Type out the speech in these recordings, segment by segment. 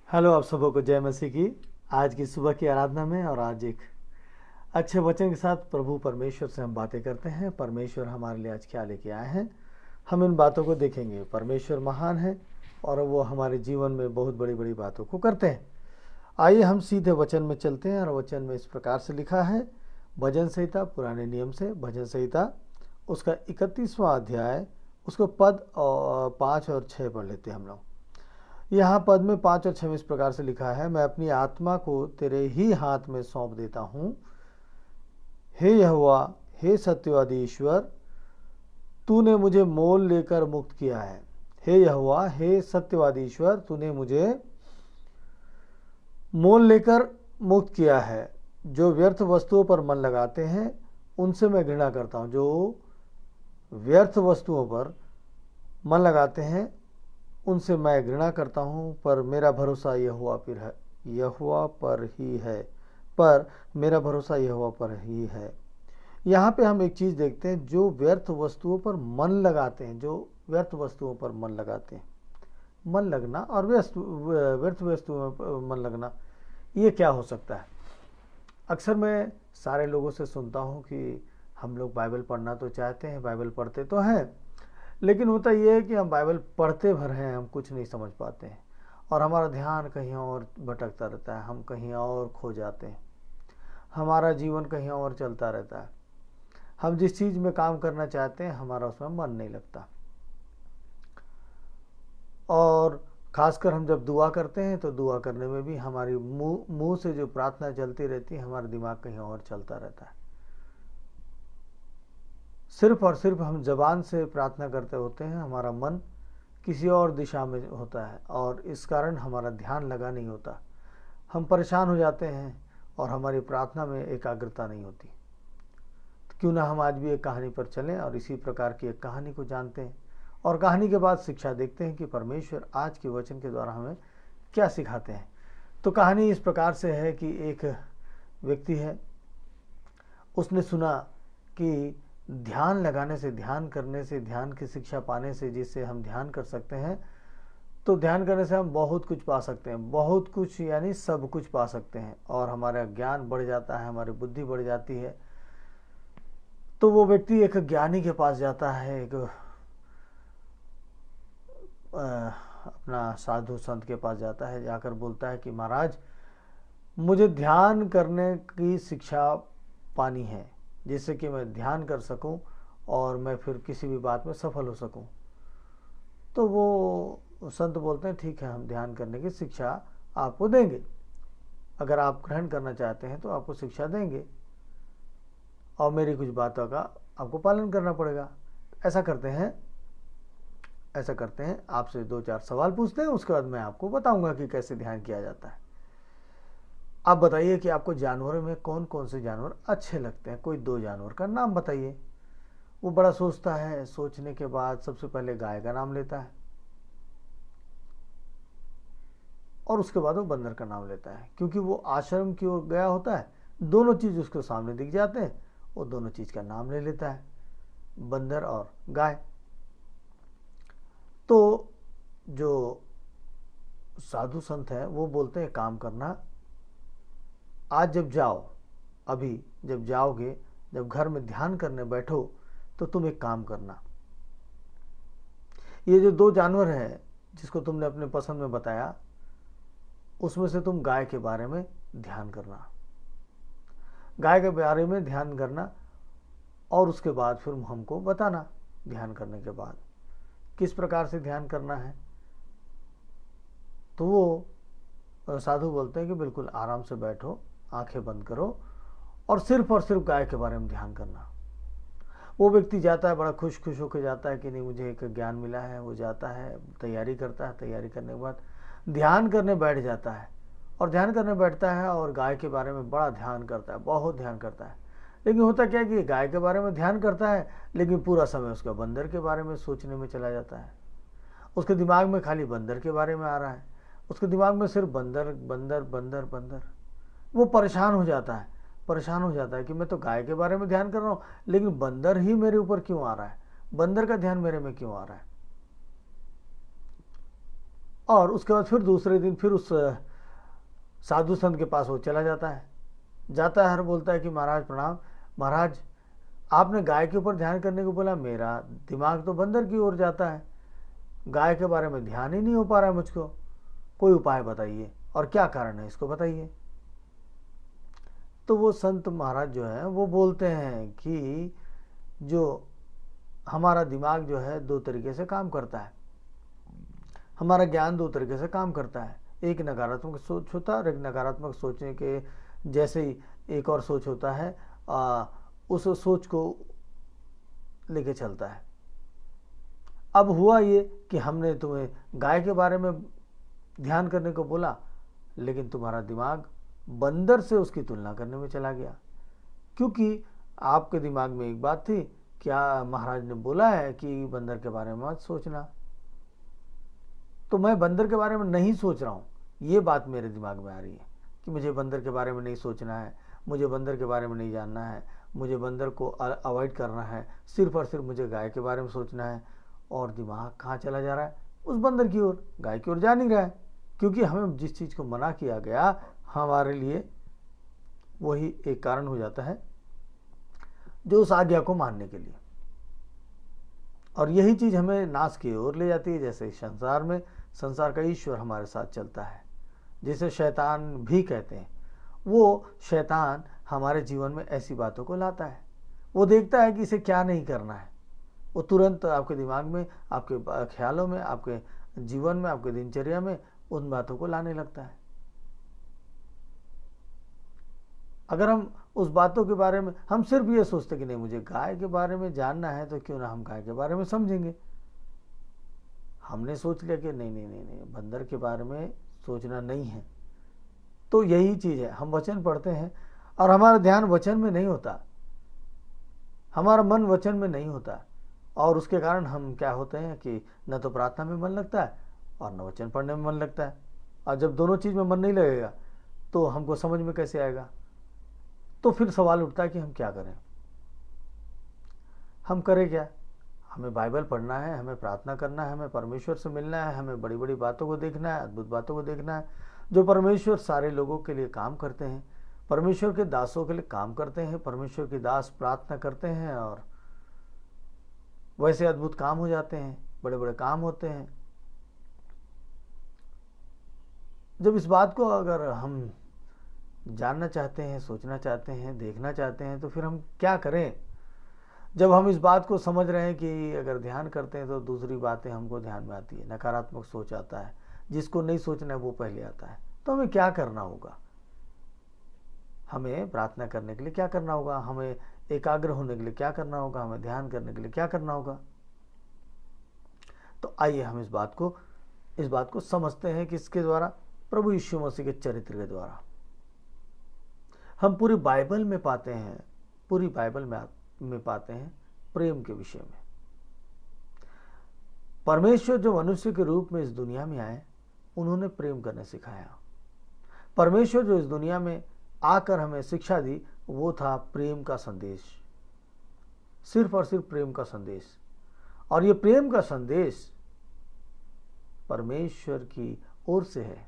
Hello, आप सबों को जय मसीह की। आज की सुबह की आराधना में और आज एक अच्छे वचन के साथ प्रभु परमेश्वर से हम बातें करते हैं। परमेश्वर हमारे लिए आज क्या लेके आए हैं, हम इन बातों को देखेंगे। परमेश्वर महान है और वो हमारे जीवन में बहुत बड़ी बड़ी बातों को करते हैं। आइए हम सीधे वचन में चलते हैं और वचन में इस प्रकार से लिखा है, भजन संहिता, पुराने नियम से भजन संहिता, उसका 31वां अध्याय, उसको पद और 5 और 6 पढ़ लेते हैं हम लोग। यहाँ पद में 5 और 6 में इस प्रकार से लिखा है, मैं अपनी आत्मा को तेरे ही हाथ में सौंप देता हूँ। हे यहोवा, हे सत्यवादी ईश्वर, तूने मुझे मोल लेकर मुक्त किया है। हे यहोवा, हे सत्यवादी ईश्वर, तूने मुझे मोल लेकर मुक्त किया है। जो व्यर्थ वस्तुओं पर मन लगाते हैं उनसे मैं घृणा करता हूँ। जो व्यर्थ वस्तुओं पर मन लगाते हैं उनसे मैं घृणा करता हूँ, पर मेरा भरोसा यहोवा पर ही है। पर मेरा भरोसा यहोवा पर ही है। यहाँ पे हम एक चीज़ देखते हैं, जो व्यर्थ वस्तुओं पर मन लगाते हैं, जो व्यर्थ वस्तुओं पर मन लगाते हैं, मन लगना और व्यर्थ वस्तुओं पर मन लगना, ये क्या हो सकता है। अक्सर मैं सारे लोगों से सुनता हूँ कि हम लोग बाइबल पढ़ना तो चाहते हैं, बाइबल पढ़ते तो हैं, लेकिन होता यह है कि हम बाइबल पढ़ते भर हैं, हम कुछ नहीं समझ पाते हैं और हमारा ध्यान कहीं और भटकता रहता है, हम कहीं और खो जाते हैं, हमारा जीवन कहीं और चलता रहता है। हम जिस चीज़ में काम करना चाहते हैं हमारा उसमें मन नहीं लगता। और खासकर हम जब दुआ करते हैं तो दुआ करने में भी हमारी मुंह से जो प्रार्थना चलती रहती है, हमारा दिमाग कहीं और चलता रहता है। सिर्फ और सिर्फ हम जबान से प्रार्थना करते होते हैं, हमारा मन किसी और दिशा में होता है और इस कारण हमारा ध्यान लगा नहीं होता। हम परेशान हो जाते हैं और हमारी प्रार्थना में एकाग्रता नहीं होती। तो क्यों ना हम आज भी एक कहानी पर चलें और इसी प्रकार की एक कहानी को जानते हैं और कहानी के बाद शिक्षा देखते हैं कि परमेश्वर आज के वचन के द्वारा हमें क्या सिखाते हैं। तो कहानी इस प्रकार से है कि एक व्यक्ति है, उसने सुना कि ध्यान लगाने से, ध्यान करने से, ध्यान की शिक्षा पाने से, जिससे हम ध्यान कर सकते हैं, तो ध्यान करने से हम बहुत कुछ पा सकते हैं। बहुत कुछ यानी सब कुछ पा सकते हैं और हमारा ज्ञान बढ़ जाता है, हमारी बुद्धि बढ़ जाती है। तो वो व्यक्ति एक ज्ञानी के पास जाता है, एक अपना साधु संत के पास जाता है, जाकर बोलता है कि महाराज, मुझे ध्यान करने की शिक्षा पानी है, जिससे कि मैं ध्यान कर सकूं और मैं फिर किसी भी बात में सफल हो सकूं। तो वो संत बोलते हैं, ठीक है, हम ध्यान करने की शिक्षा आपको देंगे, अगर आप ग्रहण करना चाहते हैं तो आपको शिक्षा देंगे और मेरी कुछ बातों का आपको पालन करना पड़ेगा। ऐसा करते हैं, आपसे 2-4 सवाल पूछते हैं, उसके बाद मैं आपको बताऊंगा कि कैसे ध्यान किया जाता है। आप बताइए कि आपको जानवरों में कौन कौन से जानवर अच्छे लगते हैं, कोई 2 जानवर का नाम बताइए। वो बड़ा सोचता है, सोचने के बाद सबसे पहले गाय का नाम लेता है और उसके बाद वो बंदर का नाम लेता है, क्योंकि वो आश्रम की ओर गया होता है, दोनों चीज उसके सामने दिख जाते हैं, वो दोनों चीज का नाम ले लेता है, बंदर और गाय। तो जो साधु संत है वो बोलते हैं, काम करना, आज जब जाओ, अभी जब जाओगे, जब घर में ध्यान करने बैठो तो तुम एक काम करना, ये जो 2 जानवर हैं जिसको तुमने अपने पसंद में बताया, उसमें से तुम गाय के बारे में ध्यान करना, गाय के बारे में ध्यान करना और उसके बाद फिर हमको बताना ध्यान करने के बाद किस प्रकार से ध्यान करना है। तो वो साधु बोलते हैं कि बिल्कुल आराम से बैठो, आंखें बंद करो और सिर्फ गाय के बारे में ध्यान करना। वो व्यक्ति जाता है, बड़ा खुश होकर जाता है कि नहीं, मुझे एक ज्ञान मिला है। वो जाता है, तैयारी करता है, तैयारी करने के बाद ध्यान करने बैठ जाता है और ध्यान करने बैठता है और गाय के बारे में बड़ा ध्यान करता है, बहुत ध्यान करता है। लेकिन होता क्या है कि गाय के बारे में ध्यान करता है, लेकिन पूरा समय उसका बंदर के बारे में सोचने में चला जाता है। उसके दिमाग में खाली बंदर के बारे में आ रहा है, उसके दिमाग में सिर्फ बंदर बंदर बंदर बंदर। वो परेशान हो जाता है कि मैं तो गाय के बारे में ध्यान कर रहा हूँ, लेकिन बंदर ही मेरे ऊपर क्यों आ रहा है, बंदर का ध्यान मेरे में क्यों आ रहा है। और उसके बाद फिर दूसरे दिन फिर उस साधु संत के पास वो चला जाता है और बोलता है कि महाराज प्रणाम। महाराज, आपने गाय के ऊपर ध्यान करने को बोला, मेरा दिमाग तो बंदर की ओर जाता है, गाय के बारे में ध्यान ही नहीं हो पा रहा है मुझको, कोई उपाय बताइए और क्या कारण है इसको बताइए। तो वो संत महाराज जो है वो बोलते हैं कि जो हमारा दिमाग जो है दो तरीके से काम करता है, हमारा ज्ञान दो तरीके से काम करता है। एक नकारात्मक सोच होता है और एक नकारात्मक सोचने के जैसे ही एक और सोच होता है, उस सोच को लेके चलता है। अब हुआ ये कि हमने तुम्हें गाय के बारे में ध्यान करने को बोला, लेकिन तुम्हारा दिमाग बंदर से उसकी तुलना करने में चला गया, क्योंकि आपके दिमाग में एक बात थी, क्या महाराज ने बोला है कि बंदर के बारे में मत सोचना, तो मैं बंदर के बारे में नहीं सोच रहा हूँ। ये बात मेरे दिमाग में आ रही है कि मुझे बंदर के बारे में नहीं सोचना है, मुझे बंदर के बारे में नहीं जानना है, मुझे बंदर को अवॉइड करना है, सिर्फ और सिर्फ मुझे गाय के बारे में सोचना है। और दिमाग कहाँ चला जा रहा है? उस बंदर की ओर, गाय की ओर जा नहीं रहा है, क्योंकि हमें जिस चीज़ को मना किया गया हमारे लिए वही एक कारण हो जाता है जो उस आज्ञा को मानने के लिए, और यही चीज़ हमें नाश की ओर ले जाती है। जैसे संसार में, संसार का ईश्वर हमारे साथ चलता है, जिसे शैतान भी कहते हैं। वो शैतान हमारे जीवन में ऐसी बातों को लाता है, वो देखता है कि इसे क्या नहीं करना है, वो तुरंत आपके दिमाग में, आपके ख्यालों में, आपके जीवन में, आपके दिनचर्या में उन बातों को लाने लगता है। अगर हम उस बातों के बारे में, हम सिर्फ ये सोचते कि नहीं मुझे गाय के बारे में जानना है, तो क्यों ना हम गाय के बारे में समझेंगे। हमने सोच लिया कि नहीं नहीं नहीं नहीं, बंदर के बारे में सोचना नहीं है। तो यही चीज़ है, हम वचन पढ़ते हैं और हमारा ध्यान वचन में नहीं होता, हमारा मन वचन में नहीं होता, और उसके कारण हम क्या होते हैं कि न तो प्रार्थना में मन लगता है और न वचन पढ़ने में मन लगता है। और जब दोनों चीज़ में मन नहीं लगेगा तो हमको समझ में कैसे आएगा? तो फिर सवाल उठता है कि हम क्या करें, हम करें क्या? हमें बाइबल पढ़ना है, हमें प्रार्थना करना है, हमें परमेश्वर से मिलना है, हमें बड़ी बड़ी बातों को देखना है, अद्भुत बातों को देखना है, जो परमेश्वर सारे लोगों के लिए काम करते हैं, परमेश्वर के दासों के लिए काम करते हैं। परमेश्वर के दास प्रार्थना करते हैं और वैसे अद्भुत काम हो जाते हैं, बड़े बड़े काम होते हैं। जब इस बात को अगर हम जानना चाहते हैं, सोचना चाहते हैं, देखना चाहते हैं, तो फिर हम क्या करें? जब हम इस बात को समझ रहे हैं कि अगर ध्यान करते हैं तो दूसरी बातें हमको ध्यान में आती है, नकारात्मक सोच आता है, जिसको नहीं सोचना है वो पहले आता है, तो हमें क्या करना होगा? हमें प्रार्थना करने के लिए क्या करना होगा? हमें एकाग्र होने के लिए क्या करना होगा? हमें ध्यान करने के लिए क्या करना होगा? तो आइए हम इस बात को समझते हैं कि इसके द्वारा, प्रभु यीशु मसीह के चरित्र के द्वारा। हम पूरी बाइबल में पाते हैं, पूरी बाइबल में पाते हैं प्रेम के विषय में। परमेश्वर जो मनुष्य के रूप में इस दुनिया में आए, उन्होंने प्रेम करने सिखाया। परमेश्वर जो इस दुनिया में आकर हमें शिक्षा दी, वो था प्रेम का संदेश, सिर्फ और सिर्फ प्रेम का संदेश। और ये प्रेम का संदेश परमेश्वर की ओर से है,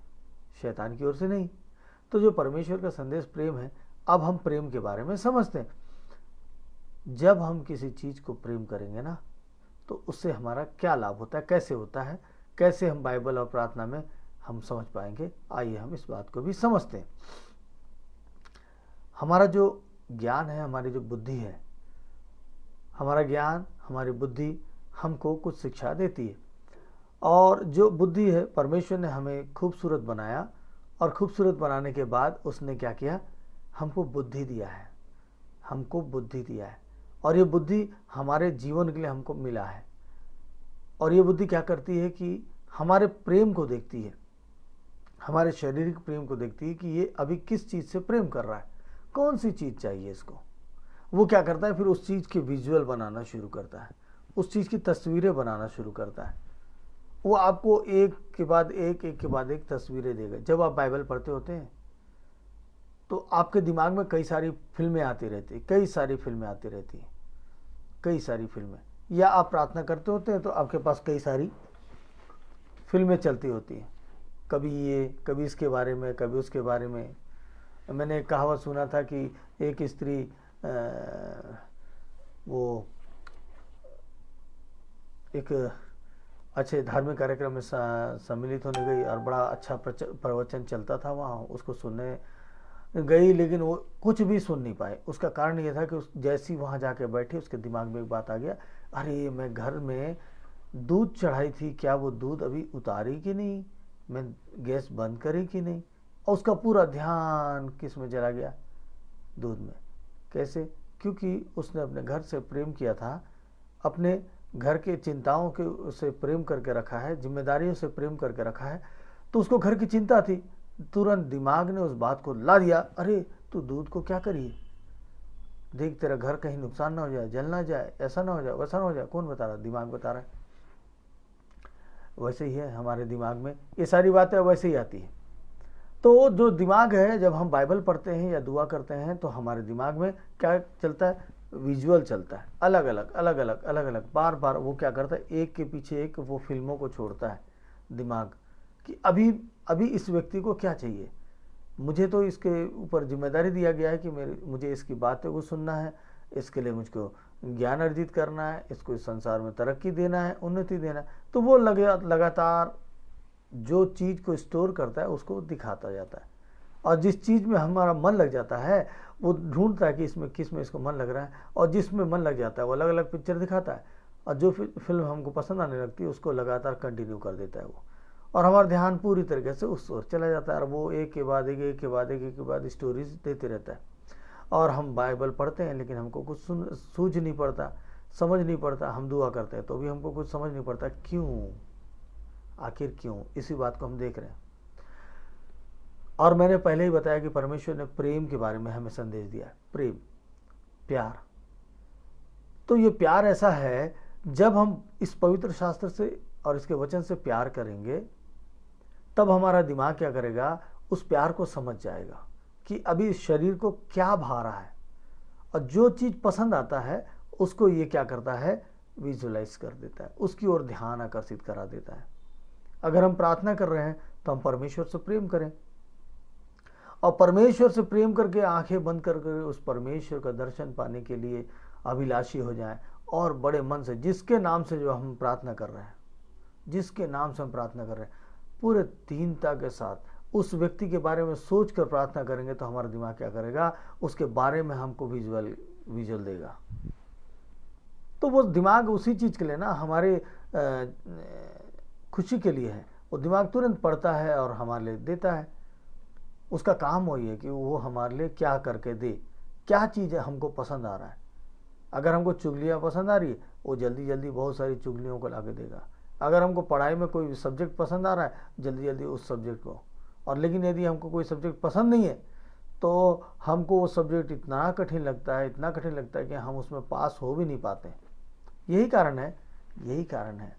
शैतान की ओर से नहीं। तो जो परमेश्वर का संदेश प्रेम है, अब हम प्रेम के बारे में समझते हैं। जब हम किसी चीज को प्रेम करेंगे ना, तो उससे हमारा क्या लाभ होता है, कैसे होता है, कैसे हम बाइबल और प्रार्थना में हम समझ पाएंगे। आइए हम इस बात को भी समझते हैं। हमारा जो ज्ञान है, हमारी जो बुद्धि है, हमारा ज्ञान, हमारी बुद्धि हमको कुछ शिक्षा देती है। और जो बुद्धि है, परमेश्वर ने हमें खूबसूरत बनाया, और खूबसूरत बनाने के बाद उसने क्या किया? हमको बुद्धि दिया है, हमको बुद्धि दिया है। और ये बुद्धि हमारे जीवन के लिए हमको मिला है। और ये बुद्धि क्या करती है कि हमारे प्रेम को देखती है, हमारे शारीरिक प्रेम को देखती है कि ये अभी किस चीज़ से प्रेम कर रहा है, कौन सी चीज़ चाहिए इसको। वो क्या करता है? फिर उस चीज़ के विजुअल बनाना शुरू करता है, उस चीज़ की तस्वीरें बनाना शुरू करता है। वो आपको एक के बाद एक तस्वीरें देगा। जब आप बाइबल पढ़ते होते हैं तो आपके दिमाग में कई सारी फिल्में आती रहती हैं, कई सारी फिल्में आती रहती हैं, कई सारी फिल्में। या आप प्रार्थना करते होते हैं तो आपके पास कई सारी फिल्में चलती होती हैं, कभी ये, कभी इसके बारे में, कभी उसके बारे में। मैंने एक कहावत सुना था कि एक स्त्री वो एक अच्छे धार्मिक कार्यक्रम में सम्मिलित होने गई और बड़ा अच्छा प्रवचन चलता था वहाँ, उसको सुनने गई, लेकिन वो कुछ भी सुन नहीं पाए। उसका कारण ये था कि उस जैसी वहाँ जाके बैठी, उसके दिमाग में एक बात आ गया, अरे मैं घर में दूध चढ़ाई थी, क्या वो दूध अभी उतारी कि नहीं, मैं गैस बंद करी कि नहीं। और उसका पूरा ध्यान किस में चला गया, दूध में। कैसे? क्योंकि उसने अपने घर से प्रेम किया था, अपने घर के चिंताओं के से प्रेम करके रखा है, जिम्मेदारियों से प्रेम करके रखा है, तो उसको घर की चिंता थी। तुरंत दिमाग ने उस बात को ला दिया, अरे तू दूध को क्या करिए, देख तेरा घर कहीं नुकसान ना हो जाए, जल ना जाए, ऐसा ना हो जाए, वैसा ना हो जाए। कौन बता रहा? दिमाग बता रहा है। वैसे ही है हमारे दिमाग में, ये सारी बातें वैसे ही आती है। तो जो दिमाग है, जब हम बाइबल पढ़ते हैं या दुआ करते हैं तो हमारे दिमाग में क्या चलता है? विजुअल चलता है, अलग अलग अलग अलग अलग अलग, बार बार वो क्या करता है, एक के पीछे एक वो फिल्मों को छोड़ता है दिमाग, कि अभी अभी इस व्यक्ति को क्या चाहिए, मुझे तो इसके ऊपर जिम्मेदारी दिया गया है कि मुझे इसकी बातों को सुनना है, इसके लिए मुझको ज्ञान अर्जित करना है, इसको इस संसार में तरक्की देना है, उन्नति देना है। तो वो लगातार जो चीज़ को स्टोर करता है उसको दिखाता जाता है, और जिस चीज़ में हमारा मन लग जाता है वो ढूंढता है कि इसमें किस में इसको मन लग रहा है, और जिसमें मन लग जाता है वो अलग अलग पिक्चर दिखाता है, और जो फिल्म हमको पसंद आने लगती है उसको लगातार कंटिन्यू कर देता है वो, और हमारा ध्यान पूरी तरीके से उस ओर चला जाता है, और वो एक के बाद एक, एक के बाद एक, एक के बाद स्टोरीज देते रहता है। और हम बाइबल पढ़ते हैं लेकिन हमको कुछ सूझ नहीं पड़ता, समझ नहीं पड़ता। हम दुआ करते हैं तो भी हमको कुछ समझ नहीं पड़ता, क्यों, आखिर क्यों? इसी बात को हम देख रहे हैं। और मैंने पहले ही बताया कि परमेश्वर ने प्रेम के बारे में हमें संदेश दिया है, प्रेम, प्यार। तो ये प्यार ऐसा है, जब हम इस पवित्र शास्त्र से और इसके वचन से प्यार करेंगे तब हमारा दिमाग क्या करेगा, उस प्यार को समझ जाएगा कि अभी इस शरीर को क्या भा रहा है, और जो चीज़ पसंद आता है उसको ये क्या करता है, विजुलाइज कर देता है, उसकी ओर ध्यान आकर्षित करा देता है। अगर हम प्रार्थना कर रहे हैं तो हम परमेश्वर से प्रेम करें, और परमेश्वर से प्रेम करके आंखें बंद करके उस परमेश्वर का दर्शन पाने के लिए अभिलाषी हो जाएं, और बड़े मन से, जिसके नाम से जो हम प्रार्थना कर रहे हैं, जिसके नाम से हम प्रार्थना कर रहे हैं, पूरे दीनता के साथ उस व्यक्ति के बारे में सोच कर प्रार्थना करेंगे तो हमारा दिमाग क्या करेगा, उसके बारे में हमको विजुअल देगा। तो वो दिमाग उसी चीज़ के लिए ना, हमारे खुशी के लिए है, वो दिमाग तुरंत पढ़ता है और हमारे लिए देता है। उसका काम वही है कि वो हमारे लिए क्या करके दे, क्या चीज़ हमको पसंद आ रहा है। अगर हमको चुगलियाँ पसंद आ रही है, वो जल्दी जल्दी बहुत सारी चुगलियों को ला के देगा। अगर हमको पढ़ाई में कोई सब्जेक्ट पसंद आ रहा है, जल्दी जल्दी उस सब्जेक्ट को। और लेकिन यदि हमको कोई सब्जेक्ट पसंद नहीं है तो हमको वो सब्जेक्ट इतना कठिन लगता है, इतना कठिन लगता है कि हम उसमें पास हो भी नहीं पाते। यही कारण है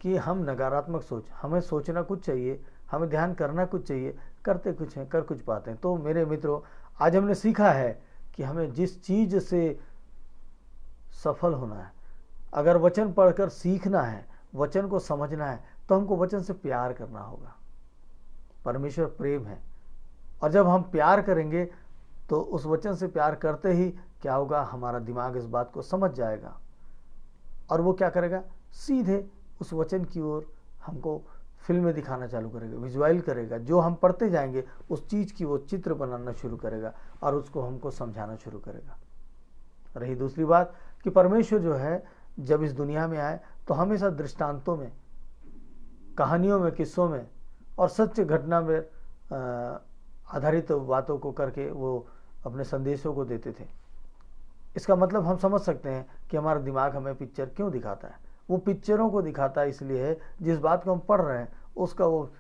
कि हम नकारात्मक सोच, हमें सोचना कुछ चाहिए, हमें ध्यान करना कुछ चाहिए, करते कुछ हैं, कर कुछ पाते हैं। तो मेरे मित्रों, आज हमने सीखा है कि हमें जिस चीज़ से सफल होना है, अगर वचन पढ़कर सीखना है, वचन को समझना है, तो हमको वचन से प्यार करना होगा। परमेश्वर प्रेम है, और जब हम प्यार करेंगे तो उस वचन से प्यार करते ही क्या होगा, हमारा दिमाग इस बात को समझ जाएगा, और वो क्या करेगा, सीधे उस वचन की ओर हमको फिल्में दिखाना चालू करेगा, विजुअल करेगा। जो हम पढ़ते जाएंगे उस चीज़ की वो चित्र बनाना शुरू करेगा और उसको हमको समझाना शुरू करेगा। रही दूसरी बात कि परमेश्वर जो है, जब इस दुनिया में आए तो हमेशा दृष्टांतों में, कहानियों में, किस्सों में और सच्चे घटना में आधारित बातों को करके वो अपने संदेशों को देते थे। इसका मतलब हम समझ सकते हैं कि हमारा दिमाग हमें पिक्चर क्यों दिखाता है। वो पिक्चरों को दिखाता है इसलिए है, जिस बात को हम पढ़ रहे हैं उसका वो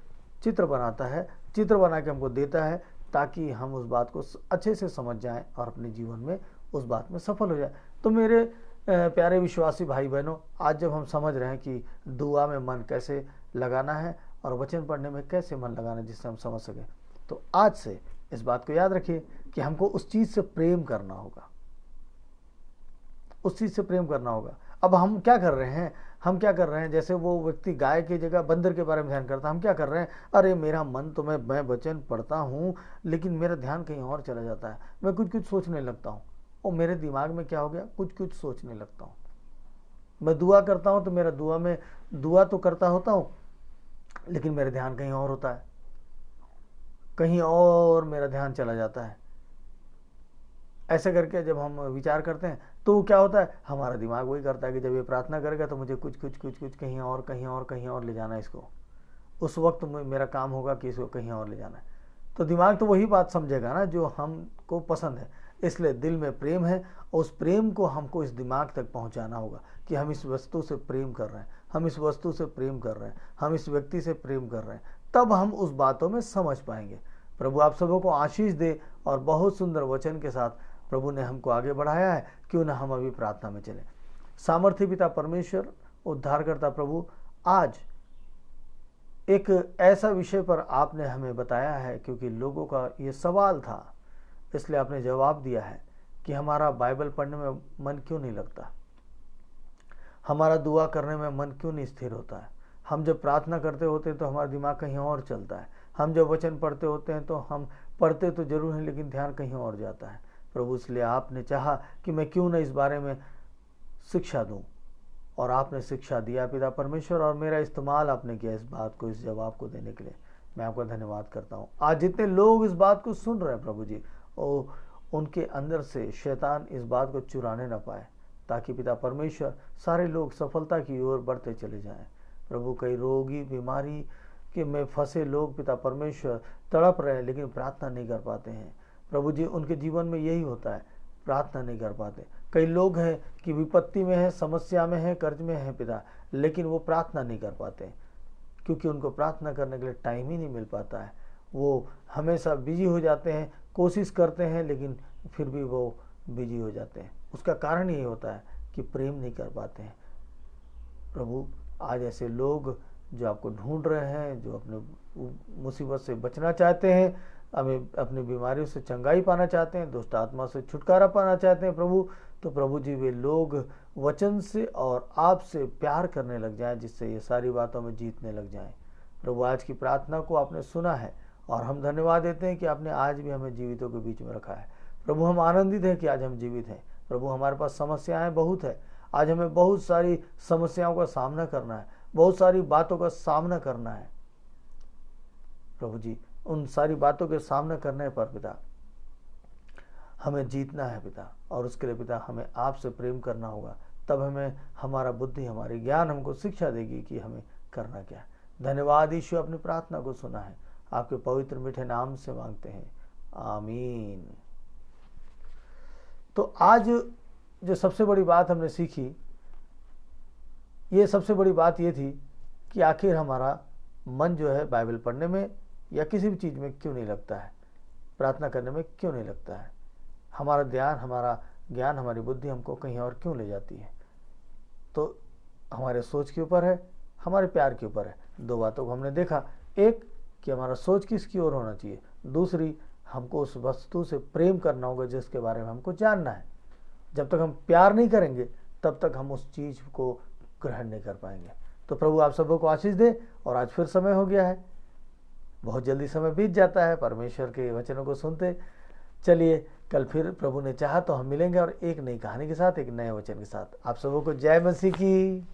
चित्र बनाता है, चित्र बना के हमको देता है, ताकि हम उस बात को अच्छे से समझ जाएं और अपने जीवन में उस बात में सफल हो जाए। तो मेरे प्यारे विश्वासी भाई बहनों, आज जब हम समझ रहे हैं कि दुआ में मन कैसे लगाना है और वचन पढ़ने में कैसे मन लगाना है, जिससे हम समझ सकें, तो आज से इस बात को याद रखिए कि हमको उस चीज़ से प्रेम करना होगा, उस चीज़ से प्रेम करना होगा। अब हम क्या कर रहे हैं, जैसे वो व्यक्ति गाय की जगह बंदर के बारे में ध्यान करता है, हम क्या कर रहे हैं, अरे मेरा मन तो मैं वचन पढ़ता हूँ लेकिन मेरा ध्यान कहीं और चला जाता है, मैं कुछ कुछ सोचने लगता हूँ, और मेरे दिमाग में क्या हो गया, कुछ कुछ सोचने लगता हूँ। मैं दुआ करता हूँ तो मेरा दुआ तो करता होता हूँ लेकिन मेरा ध्यान कहीं और होता है, कहीं और मेरा ध्यान चला जाता है। ऐसे करके जब हम विचार करते हैं तो क्या होता है, हमारा दिमाग वही करता है कि जब ये प्रार्थना करेगा तो मुझे कुछ कुछ कुछ कुछ कहीं और ले जाना है इसको, उस वक्त मेरा काम होगा कि इसको कहीं और ले जाना है। तो दिमाग तो वही बात समझेगा ना जो हमको पसंद है। इसलिए दिल में प्रेम है, उस प्रेम को हमको इस दिमाग तक पहुंचाना होगा कि हम इस वस्तु से प्रेम कर रहे हैं, हम इस वस्तु से प्रेम कर रहे हैं, हम इस व्यक्ति से प्रेम कर रहे हैं, तब हम उस बातों में समझ पाएंगे। प्रभु आप सबों को आशीष दे, और बहुत सुंदर वचन के साथ प्रभु ने हमको आगे बढ़ाया है। क्यों ना हम अभी प्रार्थना में चलें। सामर्थ्य पिता परमेश्वर, उद्धारकर्ता प्रभु, आज एक ऐसा विषय पर आपने हमें बताया है, क्योंकि लोगों का ये सवाल था, इसलिए आपने जवाब दिया है कि हमारा बाइबल पढ़ने में मन क्यों नहीं लगता, हमारा दुआ करने में मन क्यों नहीं स्थिर होता है। हम जब प्रार्थना करते होते हैं तो हमारा दिमाग कहीं और चलता है, हम जब वचन पढ़ते होते हैं तो हम पढ़ते तो जरूर हैं लेकिन ध्यान कहीं और जाता है। प्रभु इसलिए आपने चाहा कि मैं क्यों न इस बारे में शिक्षा दूं, और आपने शिक्षा दिया पिता परमेश्वर, और मेरा इस्तेमाल आपने किया इस बात को, इस जवाब को देने के लिए मैं आपका धन्यवाद करता हूँ। आज जितने लोग इस बात को सुन रहे हैं प्रभु जी, और उनके अंदर से शैतान इस बात को चुराने न पाए, ताकि पिता परमेश्वर सारे लोग सफलता की ओर बढ़ते चले जाएं। प्रभु कई रोगी बीमारी के में फंसे लोग पिता परमेश्वर तड़प रहे हैं लेकिन प्रार्थना नहीं कर पाते हैं। प्रभु जी उनके जीवन में यही होता है, प्रार्थना नहीं कर पाते। कई लोग हैं कि विपत्ति में हैं, समस्या में हैं, कर्ज में हैं पिता, लेकिन वो प्रार्थना नहीं कर पाते क्योंकि उनको प्रार्थना करने के लिए टाइम ही नहीं मिल पाता है। वो हमेशा बिजी हो जाते हैं, कोशिश करते हैं लेकिन फिर भी वो बिजी हो जाते हैं। उसका कारण यही होता है कि प्रेम नहीं कर पाते हैं। प्रभु आज ऐसे लोग जो आपको ढूंढ रहे हैं, जो अपने मुसीबत से बचना चाहते हैं, हमें अपनी बीमारियों से चंगाई पाना चाहते हैं, दुष्ट आत्मा से छुटकारा पाना चाहते हैं प्रभु, तो प्रभु जी वे लोग वचन से और आपसे प्यार करने लग जाएं, जिससे ये सारी बातों में जीतने लग जाएं। प्रभु आज की प्रार्थना को आपने सुना है और हम धन्यवाद देते हैं कि आपने आज भी हमें जीवितों के बीच में रखा है। प्रभु हम आनंदित हैं कि आज हम जीवित हैं। प्रभु हमारे पास समस्याएं बहुत है, आज हमें बहुत सारी समस्याओं का सामना करना है, बहुत सारी बातों का सामना करना है। प्रभु जी उन सारी बातों के सामना करने पर पिता हमें जीतना है पिता, और उसके लिए पिता हमें आपसे प्रेम करना होगा, तब हमें हमारा बुद्धि, हमारी ज्ञान हमको शिक्षा देगी कि हमें करना क्या है। धन्यवाद यीशु, अपनी प्रार्थना को सुना है, आपके पवित्र मीठे नाम से मांगते हैं, आमीन। तो आज जो सबसे बड़ी बात हमने सीखी, ये सबसे बड़ी बात ये थी कि आखिर हमारा मन जो है बाइबल पढ़ने में या किसी भी चीज़ में क्यों नहीं लगता है, प्रार्थना करने में क्यों नहीं लगता है। हमारा ध्यान, हमारा ज्ञान, हमारी बुद्धि हमको कहीं और क्यों ले जाती है। तो हमारे सोच के ऊपर है, हमारे प्यार के ऊपर है। दो बातों को हमने देखा, एक कि हमारा सोच किसकी ओर होना चाहिए, दूसरी हमको उस वस्तु से प्रेम करना होगा जिसके बारे में हमको जानना है। जब तक हम प्यार नहीं करेंगे तब तक हम उस चीज़ को ग्रहण नहीं कर पाएंगे। तो प्रभु आप सबको आशीष दे। और आज फिर समय हो गया है, बहुत जल्दी समय बीत जाता है परमेश्वर के वचनों को सुनते। चलिए कल फिर प्रभु ने चाहा तो हम मिलेंगे, और एक नई कहानी के साथ, एक नए वचन के साथ। आप सबों को जय मसीह की।